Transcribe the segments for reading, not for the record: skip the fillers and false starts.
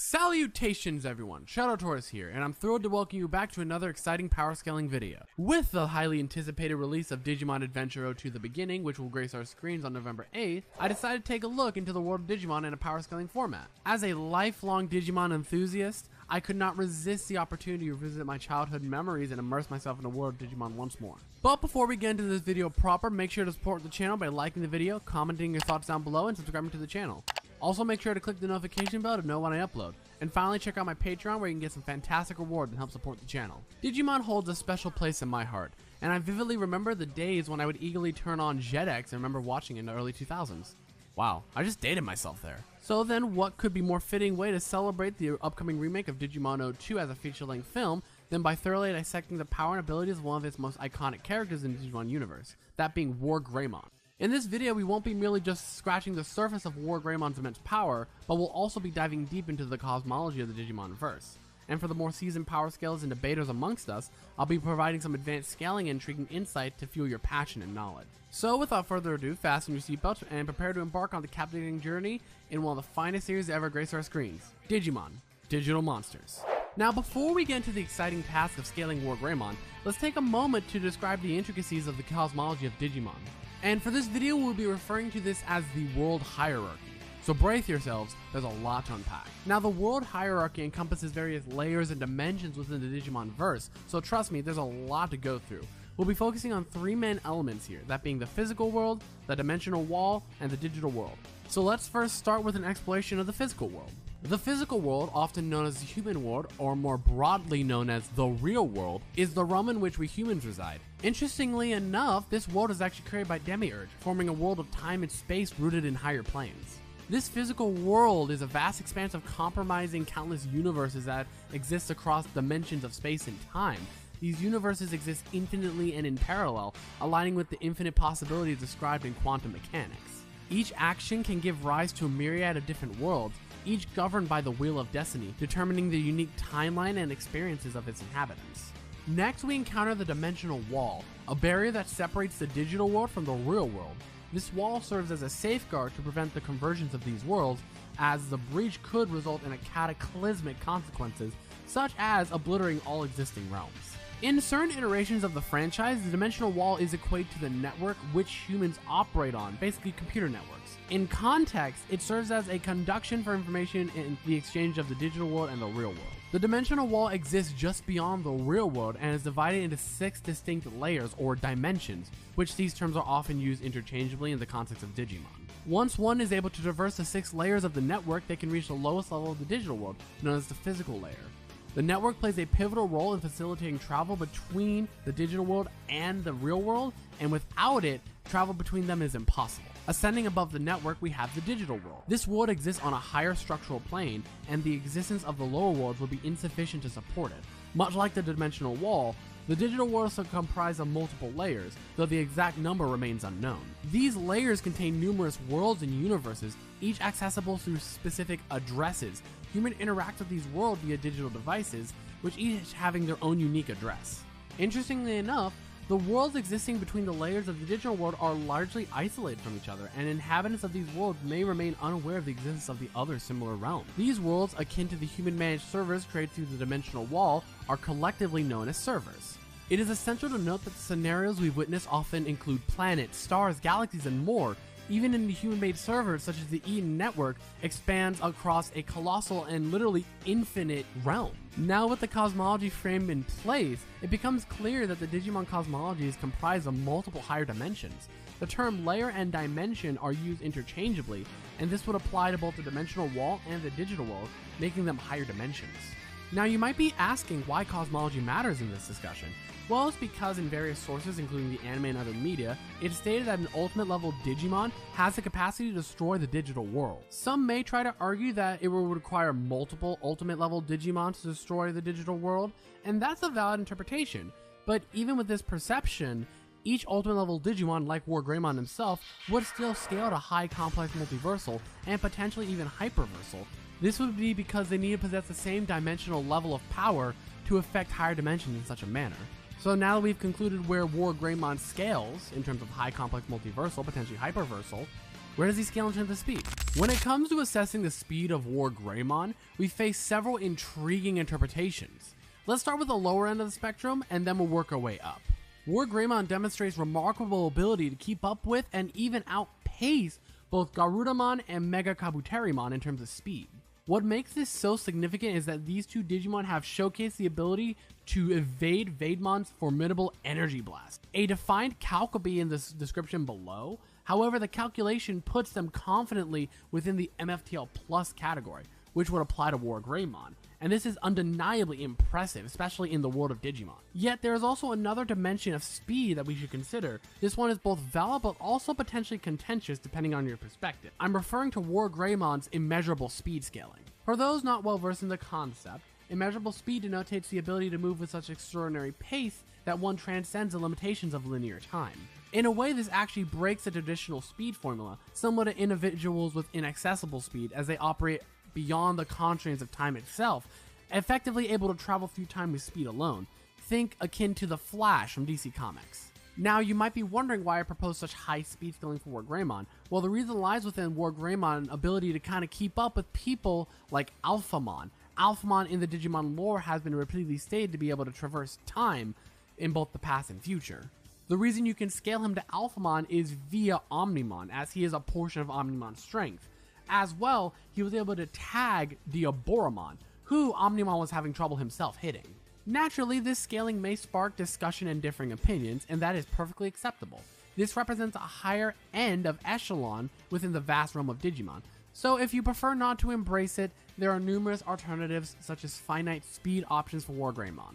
Salutations everyone, Shadowtaurus here, and I'm thrilled to welcome you back to another exciting power scaling video. With the highly anticipated release of Digimon Adventure 02 The Beginning, which will grace our screens on November 8th, I decided to take a look into the world of Digimon in a power scaling format. As a lifelong Digimon enthusiast, I could not resist the opportunity to revisit my childhood memories and immerse myself in the world of Digimon once more. But before we get into this video proper, make sure to support the channel by liking the video, commenting your thoughts down below, and subscribing to the channel. Also, make sure to click the notification bell to know when I upload. And finally, check out my Patreon where you can get some fantastic rewards and help support the channel. Digimon holds a special place in my heart, and I vividly remember the days when I would eagerly turn on Jetix and remember watching it in the early 2000s. Wow, I just dated myself there. So then, what could be more fitting way to celebrate the upcoming remake of Digimon 02 as a feature-length film than by thoroughly dissecting the power and abilities of one of its most iconic characters in the Digimon universe, that being Wargreymon. In this video, we won't be merely just scratching the surface of Wargreymon's immense power, but we'll also be diving deep into the cosmology of the Digimon verse. And for the more seasoned power scalers and debaters amongst us, I'll be providing some advanced scaling and intriguing insight to fuel your passion and knowledge. So without further ado, fasten your seatbelts and prepare to embark on the captivating journey in one of the finest series to ever grace our screens, Digimon, Digital Monsters. Now before we get into the exciting task of scaling Wargreymon, let's take a moment to describe the intricacies of the cosmology of Digimon. And for this video, we'll be referring to this as the world hierarchy. So brace yourselves, there's a lot to unpack. Now the world hierarchy encompasses various layers and dimensions within the Digimon verse, so trust me, there's a lot to go through. We'll be focusing on three main elements here, that being the physical world, the dimensional wall, and the digital world. So let's first start with an exploration of the physical world. The physical world, often known as the human world, or more broadly known as the real world, is the realm in which we humans reside. Interestingly enough, this world is actually created by Demiurge, forming a world of time and space rooted in higher planes. This physical world is a vast expanse of comprising countless universes that exist across dimensions of space and time. These universes exist infinitely and in parallel, aligning with the infinite possibilities described in quantum mechanics. Each action can give rise to a myriad of different worlds, each governed by the wheel of destiny, determining the unique timeline and experiences of its inhabitants. Next, we encounter the dimensional wall, a barrier that separates the digital world from the real world. This wall serves as a safeguard to prevent the convergence of these worlds, as the breach could result in cataclysmic consequences, such as obliterating all existing realms. In certain iterations of the franchise, the dimensional wall is equated to the network which humans operate on, basically computer networks. In context, it serves as a conduction for information in the exchange of the digital world and the real world. The dimensional wall exists just beyond the real world and is divided into 6 distinct layers or dimensions, which these terms are often used interchangeably in the context of Digimon. Once one is able to traverse the 6 layers of the network, they can reach the lowest level of the digital world, known as the physical layer. The network plays a pivotal role in facilitating travel between the digital world and the real world, and without it, travel between them is impossible. Ascending above the network, we have the digital world. This world exists on a higher structural plane, and the existence of the lower worlds would be insufficient to support it. Much like the dimensional wall, the digital world is comprised of multiple layers, though the exact number remains unknown. These layers contain numerous worlds and universes, each accessible through specific addresses. Humans interact with these worlds via digital devices, which each having their own unique address. Interestingly enough, the worlds existing between the layers of the digital world are largely isolated from each other, and inhabitants of these worlds may remain unaware of the existence of the other similar realms. These worlds, akin to the human-managed servers created through the dimensional wall, are collectively known as servers. It is essential to note that the scenarios we witness often include planets, stars, galaxies, and more. Even in the human-made servers, such as the Eden network, expands across a colossal and literally infinite realm. Now with the cosmology framed in place, it becomes clear that the Digimon cosmology is comprised of multiple higher dimensions. The term layer and dimension are used interchangeably, and this would apply to both the dimensional wall and the digital world, making them higher dimensions. Now you might be asking why cosmology matters in this discussion. Well, it's because in various sources, including the anime and other media, it's stated that an ultimate level Digimon has the capacity to destroy the digital world. Some may try to argue that it would require multiple ultimate level Digimon to destroy the digital world, and that's a valid interpretation. But even with this perception, each ultimate level Digimon, like Wargreymon himself, would still scale to high complex multiversal and potentially even hyperversal. This would be because they need to possess the same dimensional level of power to affect higher dimensions in such a manner. So now that we've concluded where Wargreymon scales in terms of high complex multiversal, potentially hyperversal, where does he scale in terms of speed? When it comes to assessing the speed of Wargreymon, we face several intriguing interpretations. Let's start with the lower end of the spectrum, and then we'll work our way up. Wargreymon demonstrates remarkable ability to keep up with and even outpace both Garudamon and Mega Kabuterimon in terms of speed. What makes this so significant is that these two Digimon have showcased the ability to evade Vademon's formidable Energy Blast. A defined calc will be in the description below. However, the calculation puts them confidently within the MFTL Plus category, which would apply to Wargreymon, and this is undeniably impressive, especially in the world of Digimon. Yet there is also another dimension of speed that we should consider. This one is both valid but also potentially contentious depending on your perspective. I'm referring to Wargreymon's immeasurable speed scaling. For those not well versed in the concept, immeasurable speed denotes the ability to move with such extraordinary pace that one transcends the limitations of linear time. In a way, this actually breaks the traditional speed formula, similar to individuals with inaccessible speed, as they operate beyond the constraints of time itself, effectively able to travel through time with speed alone. Think akin to the Flash from DC Comics. Now, you might be wondering why I propose such high speed scaling for Wargreymon. Well, the reason lies within Wargreymon's ability to kind of keep up with people like Alphamon. Alphamon in the Digimon lore has been repeatedly stated to be able to traverse time in both the past and future. The reason you can scale him to Alphamon is via Omnimon, as he is a portion of Omnimon's strength. As well, he was able to tag Diaboromon, who Omnimon was having trouble himself hitting. Naturally, this scaling may spark discussion and differing opinions, and that is perfectly acceptable. This represents a higher end of echelon within the vast realm of Digimon, so if you prefer not to embrace it, there are numerous alternatives such as finite speed options for Wargreymon.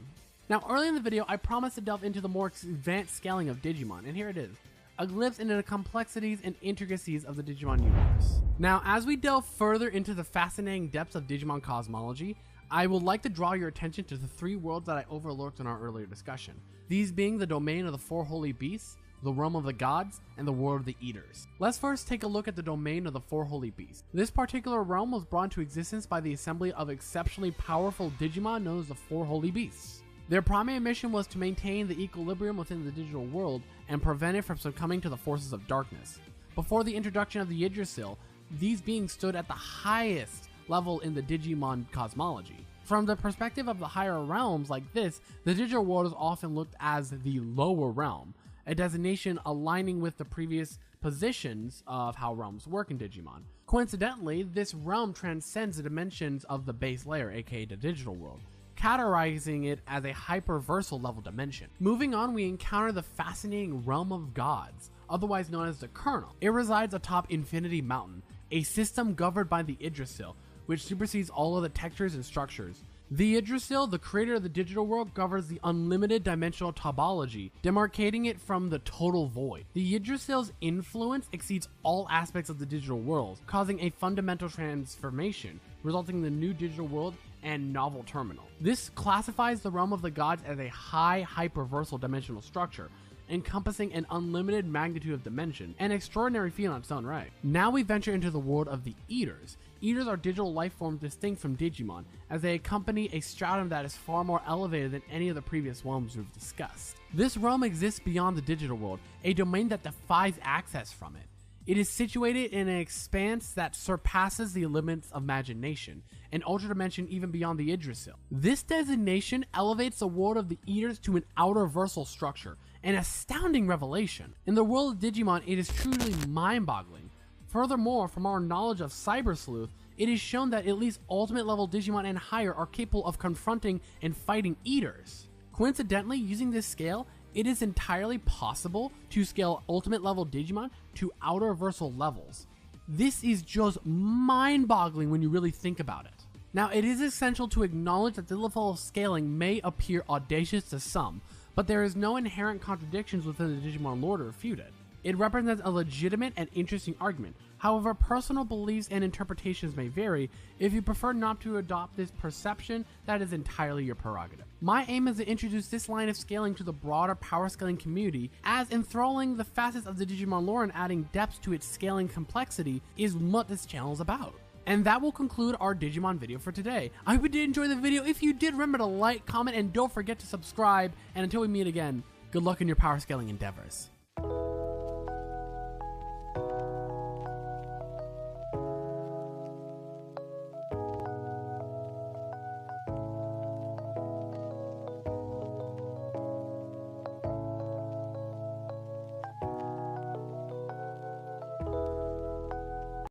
Now, early in the video, I promised to delve into the more advanced scaling of Digimon, and here it is. A glimpse into the complexities and intricacies of the Digimon universe. Now, as we delve further into the fascinating depths of Digimon cosmology, I would like to draw your attention to the three worlds that I overlooked in our earlier discussion. These being the domain of the four holy beasts, the realm of the gods, and the world of the eaters. Let's first take a look at the domain of the four holy beasts. This particular realm was brought into existence by the assembly of exceptionally powerful Digimon known as the four holy beasts. Their primary mission was to maintain the equilibrium within the digital world and prevent it from succumbing to the forces of darkness. Before the introduction of the Yggdrasil, these beings stood at the highest level in the Digimon cosmology. From the perspective of the higher realms like this, the digital world is often looked as the lower realm, a designation aligning with the previous positions of how realms work in Digimon. Coincidentally, this realm transcends the dimensions of the base layer, aka the digital world, categorizing it as a hyperversal level dimension. Moving on, we encounter the fascinating realm of gods, otherwise known as the kernel. It resides atop Infinity Mountain, a system governed by the Yggdrasil, which supersedes all of the textures and structures. The Yggdrasil, the creator of the digital world, governs the unlimited dimensional topology, demarcating it from the total void. The Yggdrasil's influence exceeds all aspects of the digital world, causing a fundamental transformation, resulting in the new digital world and novel terminal. This classifies the realm of the gods as a high hyperversal dimensional structure, encompassing an unlimited magnitude of dimension, an extraordinary feat on its own right. Now we venture into the world of the Eaters. Eaters are digital life forms distinct from Digimon, as they accompany a stratum that is far more elevated than any of the previous realms we've discussed. This realm exists beyond the digital world, a domain that defies access from it. It is situated in an expanse that surpasses the limits of imagination, an ultra dimension even beyond the Yggdrasil. This designation elevates the world of the Eaters to an outer-versal structure, an astounding revelation. In the world of Digimon, it is truly mind-boggling. Furthermore, from our knowledge of Cyber Sleuth, it is shown that at least ultimate level Digimon and higher are capable of confronting and fighting Eaters. Coincidentally, using this scale, it is entirely possible to scale ultimate level Digimon to outer versal levels. This is just mind-boggling when you really think about it. Now, it is essential to acknowledge that this level of scaling may appear audacious to some, but there is no inherent contradictions within the Digimon lore to refute it. It represents a legitimate and interesting argument. However, personal beliefs and interpretations may vary. If you prefer not to adopt this perception, that is entirely your prerogative. My aim is to introduce this line of scaling to the broader power scaling community, as enthralling the facets of the Digimon lore and adding depth to its scaling complexity is what this channel is about. And that will conclude our Digimon video for today. I hope you did enjoy the video. If you did, remember to like, comment, and don't forget to subscribe. And until we meet again, good luck in your power scaling endeavors.